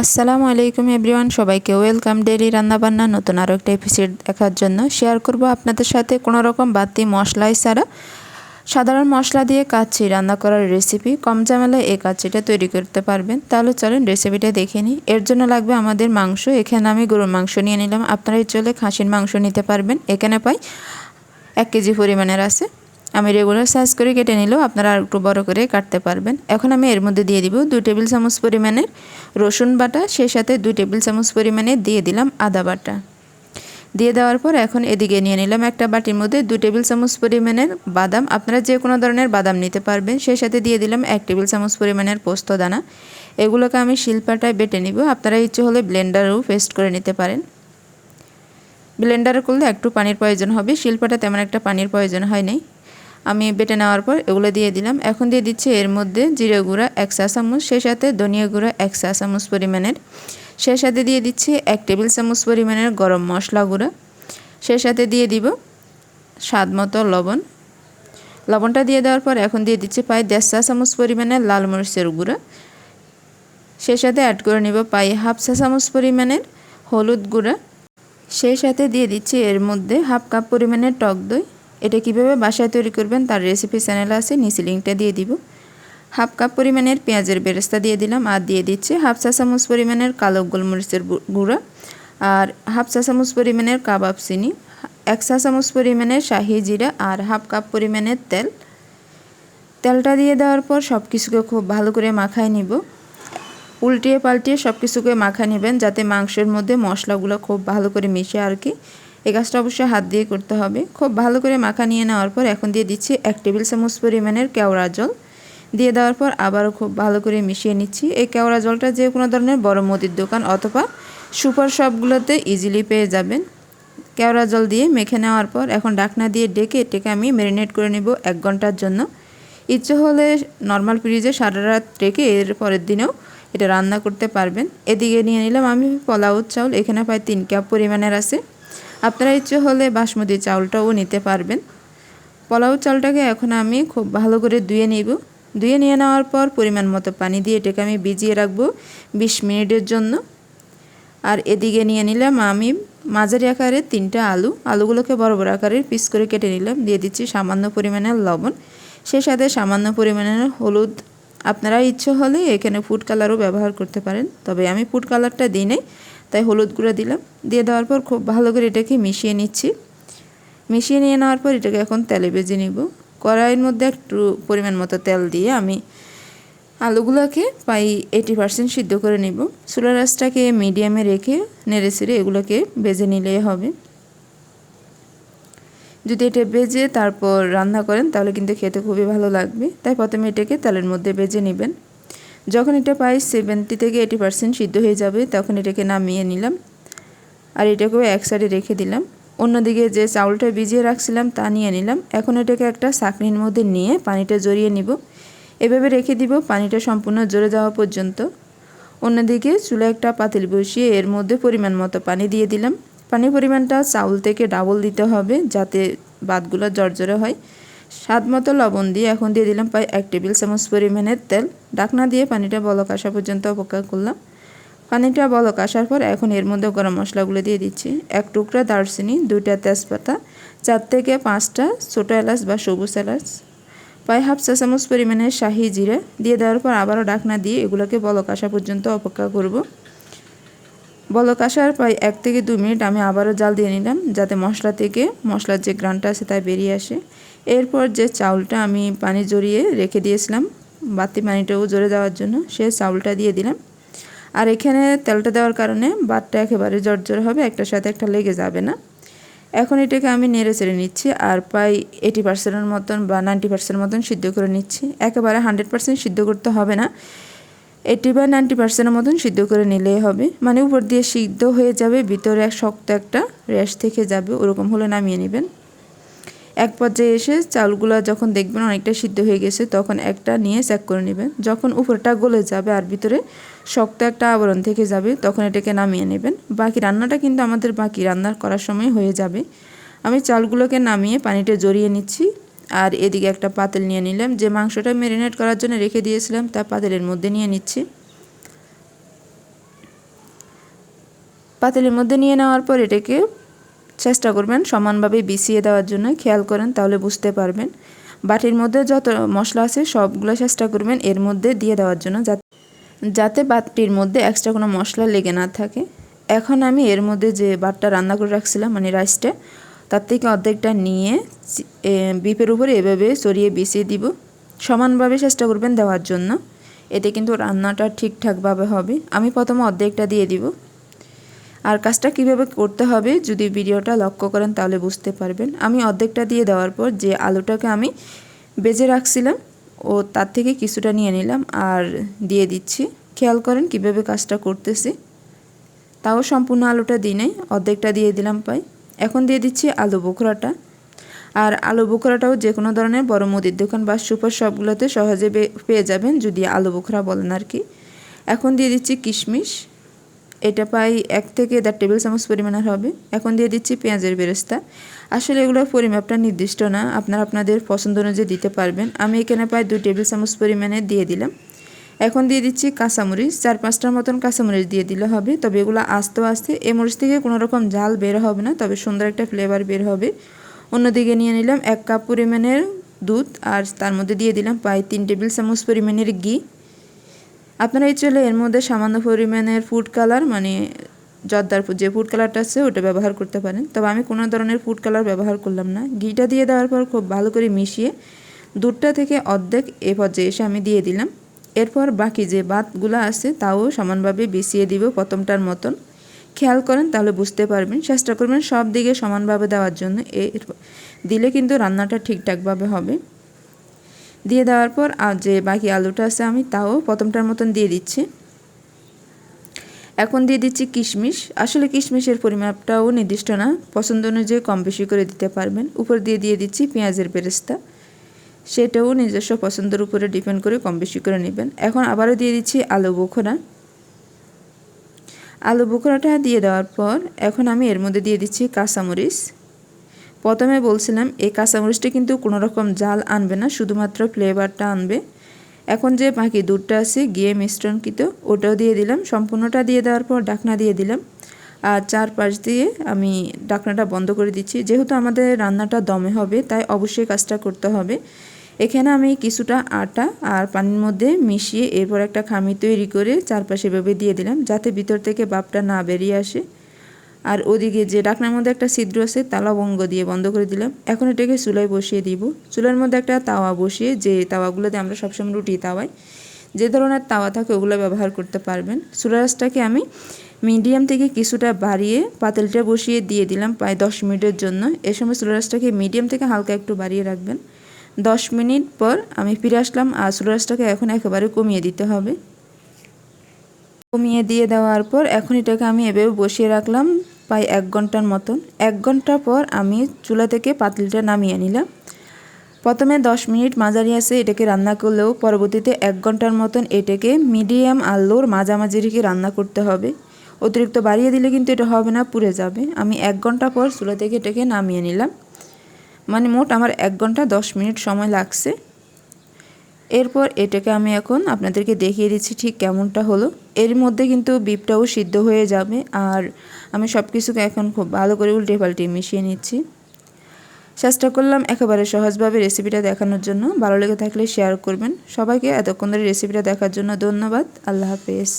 আসসালামু আলাইকুম এভরিওয়ান, সবাইকে ওয়েলকাম ডেইলি রান্নাবান্না নতুন আরও একটা এপিসোড দেখার জন্য। শেয়ার করব আপনাদের সাথে কোনো রকম বাড়তি মশলাই ছাড়া সাধারণ মশলা দিয়ে কাচ্চি রান্না করার রেসিপি। কম ঝামেলায় এই কাচ্চিটা তৈরি করতে পারবেন। তাহলে চলেন রেসিপিটা দেখে নিই। এর জন্য লাগবে আমাদের মাংস। এখানে আমি গরুর মাংস নিয়ে নিলাম, আপনারা চলে খাসির মাংস নিতে পারবেন। এখানে প্রায় 1 কেজি পরিমাণের আছে। আমি রেগুলার সাইজ করে কেটে নিলেও আপনারা আর একটু বড় করে কাটতে পারবেন। এখন আমি এর মধ্যে দিয়ে দিব 2 টেবিল চামচ পরিমাণের রসুন বাটা, সেই সাথে 2 টেবিল চামচ পরিমাণে দিয়ে দিলাম আদা বাটা। দিয়ে দেওয়ার পর এখন এদিকে নিয়ে নিলাম একটা বাটির মধ্যে 2 টেবিল চামচ পরিমাণের বাদাম, আপনারা যে কোনো ধরনের বাদাম নিতে পারবেন। সেই সাথে দিয়ে দিলাম 1 টেবিল চামচ পরিমাণের পোস্ত দানা। এগুলোকে আমি শিলপাটায় বেটে নিব, আপনারা ইচ্ছে হলে ব্লেন্ডারেও পেস্ট করে নিতে পারেন। ব্লেন্ডারে করলে একটু পানির প্রয়োজন হবে, শিলপাটা তেমন একটা পানির প্রয়োজন হয় নাই। আমি বেটে নেওয়ার পর এগুলো দিয়ে দিলাম। এখন দিয়ে দিচ্ছি এর মধ্যে জিরে গুঁড়া 1 চা চামচ, সেই সাথে ধনিয়া গুঁড়া 1 চা চামচ পরিমাণের, সেই সাথে দিয়ে দিচ্ছি 1 টেবিল চামচ পরিমাণের গরম মশলা গুঁড়া, সেই সাথে দিয়ে দিব স্বাদ মতো লবণ। লবণটা দিয়ে দেওয়ার পর এখন দিয়ে দিচ্ছি প্রায় 1.5 চা চামচ পরিমাণের লাল মরিচের গুঁড়া, সেই সাথে অ্যাড করে নিব প্রায় 1/2 চা চামচ পরিমাণের হলুদ গুঁড়া, সেই সাথে দিয়ে দিচ্ছি এর মধ্যে 1/2 কাপ পরিমাণের টক দই। এটা কিভাবে বাসায় তৈরি করবেন তার রেসিপি চ্যানেল আছে, নিচে লিঙ্কটা দিয়ে দিব। 1/2 কাপ পরিমাণের পেঁয়াজের বেরেস্তা দিয়ে দিলাম, আর দিয়ে দিচ্ছি 1/2 চা চামচ পরিমাণের কালো গোলমরিচের গুঁড়া, আর 1/2 চা চামচ পরিমাণের কাবাব চিনি, 1 চা চামচ পরিমাণের শাহি জিরা, আর 1/2 কাপ পরিমাণের তেল। তেলটা দিয়ে দেওয়ার পর সব কিছুকে খুব ভালো করে মাখায় নিব। উল্টিয়ে পাল্টিয়ে সব কিছুকে মাখা নেবেন যাতে মাংসের মধ্যে মশলাগুলো খুব ভালো করে মিশে আর কি। এই কাজটা অবশ্যই হাত দিয়ে করতে হবে। খুব ভালো করে মাখা নিয়ে নেওয়ার পর এখন দিয়ে দিচ্ছি 1 টেবিল চামচ পরিমাণের কেওড়া জল। দিয়ে দেওয়ার পর আবারও খুব ভালো করে মিশিয়ে নিচ্ছি। এই কেওড়া জলটা যে কোনো ধরনের বড় মুদির দোকান অথবা সুপার শপগুলোতে ইজিলি পেয়ে যাবেন। কেওড়া জল দিয়ে মেখে নেওয়ার পর এখন ঢাকনা দিয়ে ডেকে এটাকে আমি ম্যারিনেট করে নেব 1 ঘন্টার জন্য। ইচ্ছে হলে নর্মাল ফ্রিজে সারা রাত রেখে এর পরের দিনেও এটা রান্না করতে পারবেন। এদিকে নিয়ে নিলাম আমি পোলাও চাউল, এখানে প্রায় 3 কাপ পরিমাণের আছে। আপনারা ইচ্ছে হলে বাসমতি চাউলটাও নিতে পারবেন। পোলাও চাউলটাকে এখন আমি খুব ভালো করে ধুয়ে নিব। ধুয়ে নিয়ে নেওয়ার পর পরিমাণ মতো পানি দিয়ে এটাকে আমি ভিজিয়ে রাখবো 20 মিনিটের জন্য। আর এদিকে নিয়ে নিলাম আমি মাঝারি আকারের 3টা আলুগুলোকে বড় বড় আকারের পিস করে কেটে নিলাম। দিয়ে দিচ্ছি সামান্য পরিমাণের লবণ, সেই সাথে সামান্য পরিমাণের হলুদ। আপনারা ইচ্ছে হলে এখানে ফুড কালারও ব্যবহার করতে পারেন, তবে আমি ফুড কালারটা দিই নাই, তাই হলুদ গুঁড়া দিলাম। দিয়ে দেওয়ার পর খুব ভালো করে এটাকে মিশিয়ে নিচ্ছি। মিশিয়ে নিয়ে নেওয়ার পর এটাকে এখন তেলে ভেজে নিব। কড়াইয়ের মধ্যে একটু পরিমাণ মতো তেল দিয়ে আমি আলুগুলোকে প্রায় 80% সিদ্ধ করে নিব। চুলার আঁচটাকে মিডিয়ামে রেখে নেড়ে চেড়ে এগুলোকে ভেজে নিলেই হবে। যদি এটা ভেজে তারপর রান্না করেন তাহলে কিন্তু খেতে খুবই ভালো লাগবে, তাই প্রথমে এটাকে তেলের মধ্যে ভেজে নেবেন। যখন এটা প্রায় 70 থেকে 80% সিদ্ধ হয়ে যাবে তখন এটাকে নামিয়ে নিলাম, আর এটাকেও এক সাইডে রেখে দিলাম। অন্যদিকে যে চাউলটা ভিজিয়ে রাখছিলাম তা নিয়ে নিলাম। এখন এটাকে একটা ছাঁকনির মধ্যে নিয়ে পানিটা ঝরিয়ে নিব। এভাবে রেখে দিব পানিটা সম্পূর্ণ ঝরে যাওয়া পর্যন্ত। অন্যদিকে চুলায় একটা পাতিল বসিয়ে এর মধ্যে পরিমাণ মতো পানি দিয়ে দিলাম। পানির পরিমাণটা চাউল থেকে ডাবল দিতে হবে যাতে ভাতগুলো জর্জরে হয়। স্বাদ মতো লবণ দিয়ে এখন দিয়ে দিলাম প্রায় 1 টেবিল চামচ পরিমাণের তেল। ঢাকনা দিয়ে পানিটা বলক আসা পর্যন্ত অপেক্ষা করলাম। পানিটা বলক আসার পর এখন এর মধ্যে গরম মশলাগুলো দিয়ে দিচ্ছি। 1 টুকরা দারচিনি, 2টা তেজপাতা, 4 থেকে 5টা ছোটো এলাচ বা সবুজ এলাচ, প্রায় 1/2 চা চামচ পরিমাণের শাহি জিরা। দিয়ে দেওয়ার পর আবারও ঢাকনা দিয়ে এগুলোকে বলক আসা পর্যন্ত অপেক্ষা করব। বলক আসার প্রায় 1 থেকে 2 মিনিট আমি আবারও জাল দিয়ে নিলাম যাতে মশলা থেকে মশলার যে গ্রানটা আছে তা বেরিয়ে আসে। এরপর যে চাউলটা আমি পানি জড়িয়ে রেখে দিয়েছিলাম বাতি পানিটাও জড়ে দেওয়ার জন্য, সেই চাউলটা দিয়ে দিলাম। আর এখানে তেলটা দেওয়ার কারণে ভাতটা একেবারে জর্জর হবে, একটার সাথে একটা লেগে যাবে না। এখন এটাকে আমি নেড়ে চেড়ে নিচ্ছি আর প্রায় 80% মতন বা 90% মতন সিদ্ধ করে নিচ্ছি। একেবারে 100% সিদ্ধ করতে হবে না, 80 বা 90% মতন সিদ্ধ করে নিলেই হবে। মানে উপর দিয়ে সিদ্ধ হয়ে যাবে, ভিতরে শক্ত একটা রেশ থেকে যাবে, ওরকম হলে নামিয়ে নেবেন। এক পর্যায়ে এসে চাউলগুলো যখন দেখবেন অনেকটা সিদ্ধ হয়ে গেছে তখন একটা নিয়ে চেক করে নেবেন। যখন উপরটা গলে যাবে আর ভিতরে শক্ত একটা আবরণ থেকে যাবে তখন এটাকে নামিয়ে নেবেন। বাকি রান্নাটা কিন্তু আমাদের বাকি রান্না করার সময় হয়ে যাবে। আমি চাউলগুলোকে নামিয়ে পানিটা জড়িয়ে নিচ্ছি। আর এদিকে একটা পাতিল নিয়ে নিলাম, যে মাংসটা ম্যারিনেট করার জন্য রেখে দিয়েছিলাম তা পাতিলের মধ্যে নিয়ে নিচ্ছি। পাতিলের মধ্যে নিয়ে নেওয়ার পর এটাকে চেষ্টা করবেন সমানভাবে বিছিয়ে দেওয়ার জন্য। খেয়াল করেন তাহলে বুঝতে পারবেন। বাটির মধ্যে যত মশলা আছে সবগুলো চেষ্টা করবেন এর মধ্যে দিয়ে দেওয়ার জন্য, যাতে বাটির মধ্যে এক্সট্রা কোনো মশলা লেগে না থাকে। এখন আমি এর মধ্যে যে ভাতটা রান্না করে রাখছিলাম মানে রাইসটা, তার থেকে অর্ধেকটা নিয়ে বিপের উপরে এভাবে ছড়িয়ে বিছিয়ে দিব। সমানভাবে চেষ্টা করবেন দেওয়ার জন্য, এতে কিন্তু রান্নাটা ঠিকঠাকভাবে হবে। আমি প্রথমে অর্ধেকটা দিয়ে দিব। আর কাজটা কিভাবে করতে হবে যদি ভিডিওটা লক্ষ্য করেন তাহলে বুঝতে পারবেন। আমি অর্ধেকটা দিয়ে দেওয়ার পর যে আলুটাকে আমি বেজে রাখছিলাম ও তার থেকে কিছুটা নিয়ে নিলাম আর দিয়ে দিচ্ছি। খেয়াল করেন কিভাবে কাজটা করতেছি। তাও সম্পূর্ণ আলুটা দিই নাই, অর্ধেকটা দিয়ে দিলাম পাই। এখন দিয়ে দিচ্ছি আলু বোখরাটা। আর আলু বোখরাটাও যে কোনো ধরনের বড় মুদির দোকান বা সুপার শপগুলোতে সহজে পেয়ে যাবেন যদি আলু বোখরা বলেন আর কি। এখন দিয়ে দিচ্ছি কিশমিশ, এটা প্রায় 1 থেকে 1.5 টেবিল চামচ পরিমাণের হবে। এখন দিয়ে দিচ্ছি পেঁয়াজের বেরেস্তা। আসলে এগুলোর পরিমাপটা নির্দিষ্ট না, আপনারা আপনাদের পছন্দ অনুযায়ী দিতে পারবেন। আমি এখানে প্রায় 2 টেবিল চামচ পরিমাণে দিয়ে দিলাম। এখন দিয়ে দিচ্ছি কাঁচামরিচ, 4-5টার মতন কাঁচামরিচ দিয়ে দিলে হবে। তবে এগুলো আস্তে আস্তে, এই মরিচ থেকে কোনো রকম ঝাল বের হবে না, তবে সুন্দর একটা ফ্লেভার বের হবে। অন্যদিকে নিয়ে নিলাম 1 কাপ পরিমাণের দুধ আর তার মধ্যে দিয়ে দিলাম প্রায় 3 টেবিল চামচ পরিমাণের ঘি। আপনারা এই চলে এর মধ্যে সামান্য পরিমাণের ফুড কালার মানে জর্দার যে ফুড কালারটা আছে ওটা ব্যবহার করতে পারেন, তবে আমি কোনো ধরনের ফুড কালার ব্যবহার করলাম না। ঘিটা দিয়ে দেওয়ার পর খুব ভালো করে মিশিয়ে দুধটা থেকে অর্ধেক এ পর্যায়ে এসে আমি দিয়ে দিলাম। এরপর বাকি যে ভাতগুলো আছে তাও সমানভাবে বিছিয়ে দিব প্রথমটার মতন। খেয়াল করেন তাহলে বুঝতে পারবেন। চেষ্টা করবেন সব দিকে সমানভাবে দেওয়ার জন্য, দিলে কিন্তু রান্নাটা ঠিকঠাকভাবে হবে। দিয়ে দেওয়ার পর আর যে বাকি আলুটা আছে আমি তাও প্রথমটার মতন দিয়ে দিচ্ছি। এখন দিয়ে দিচ্ছি কিশমিশ। আসলে কিশমিশের পরিমাপটাও নির্দিষ্ট না, পছন্দ অনুযায়ী কম বেশি করে দিতে পারবেন। উপর দিয়ে দিচ্ছি পেঁয়াজের বেরেস্তা, সেটাও নিজস্ব পছন্দের উপরে ডিপেন্ড করে কম বেশি করে নেবেন। এখন আবারও দিয়ে দিচ্ছি আলু বোখরা। আলু বোখরাটা দিয়ে দেওয়ার পর এখন আমি এর মধ্যে দিয়ে দিচ্ছি কাঁচামরিচ। প্রথমে বলছিলাম এই কাঁচামরিচটা কিন্তু কোনো রকম ঝাল আনবে না, শুধুমাত্র ফ্লেভারটা আনবে। এখন যে বাকি দুধটা আছে গিয়ে মিশ্রণকৃত ওটাও দিয়ে দিলাম। সম্পূর্ণটা দিয়ে দেওয়ার পর ঢাকনা দিয়ে দিলাম আর 4 পাশ দিয়ে আমি ঢাকনাটা বন্ধ করে দিচ্ছি। যেহেতু আমাদের রান্নাটা দমে হবে তাই অবশ্যই কাজটা করতে হবে। এখানে আমি কিছুটা আটা আর পানির মধ্যে মিশিয়ে এরপর একটা খামি তৈরি করে চারপাশে এভাবে দিয়ে দিলাম যাতে ভিতর থেকে ভাপটা না বেরিয়ে আসে। আর ওদিকে যে ঢাকনার মধ্যে একটা ছিদ্র আছে তা লবঙ্গ দিয়ে বন্ধ করে দিলাম। এখন এটাকে চুলায় বসিয়ে দিব। চুলার মধ্যে একটা তাওয়া বসিয়ে, যে তাওয়াগুলোতে আমরা সবসময় রুটি তাওয়াই যে ধরনের তাওয়া থাকে ওগুলো ব্যবহার করতে পারবেন। চুলার আঁচটাকে আমি মিডিয়াম থেকে কিছুটা বাড়িয়ে পাতিলটা বসিয়ে দিয়ে দিলাম প্রায় 10 মিনিটের জন্য। এ সময় চুলার আঁচটাকে মিডিয়াম থেকে হালকা একটু বাড়িয়ে রাখবেন। 10 মিনিট পর আমি ফিরে আসলাম আর চুলার আঁচটাকে এখন একেবারে কমিয়ে দিতে হবে। কমিয়ে দিয়ে দেওয়ার পর এখন এটাকে আমি এভাবে বসিয়ে রাখলাম প্রায় 1 ঘন্টার মতন। 1 ঘন্টা পর আমি চুলা থেকে পাতিলটা নামিয়ে নিলাম। প্রথমে 10 মিনিট মাঝারি আছে এটাকে রান্না করলেও পরবর্তীতে 1 ঘন্টার মতন এটাকে মিডিয়াম আর লোর মাঝামাঝি রেখে রান্না করতে হবে। অতিরিক্ত বাড়িয়ে দিলে কিন্তু এটা হবে না, পুড়ে যাবে। আমি 1 ঘন্টা পর চুলা থেকে এটাকে নামিয়ে নিলাম, মানে মোট আমার 1 ঘন্টা 10 মিনিট সময় লাগছে। এরপর এটাকে আমি এখন আপনাদেরকে দেখিয়ে দিচ্ছি ঠিক কেমনটা হলো। এর মধ্যে কিন্তু বিফটাও সিদ্ধ হয়ে যাবে আর আমি সব কিছুকে এখন খুব ভালো করে উল্টে পাল্টে মিশিয়ে নিচ্ছি। চেষ্টা করলাম একেবারে সহজভাবে রেসিপিটা দেখানোর জন্য। ভালো লেগে থাকলে শেয়ার করবেন। সবাইকে এতক্ষণ ধরে রেসিপিটা দেখার জন্য ধন্যবাদ। আল্লাহ হাফেজ।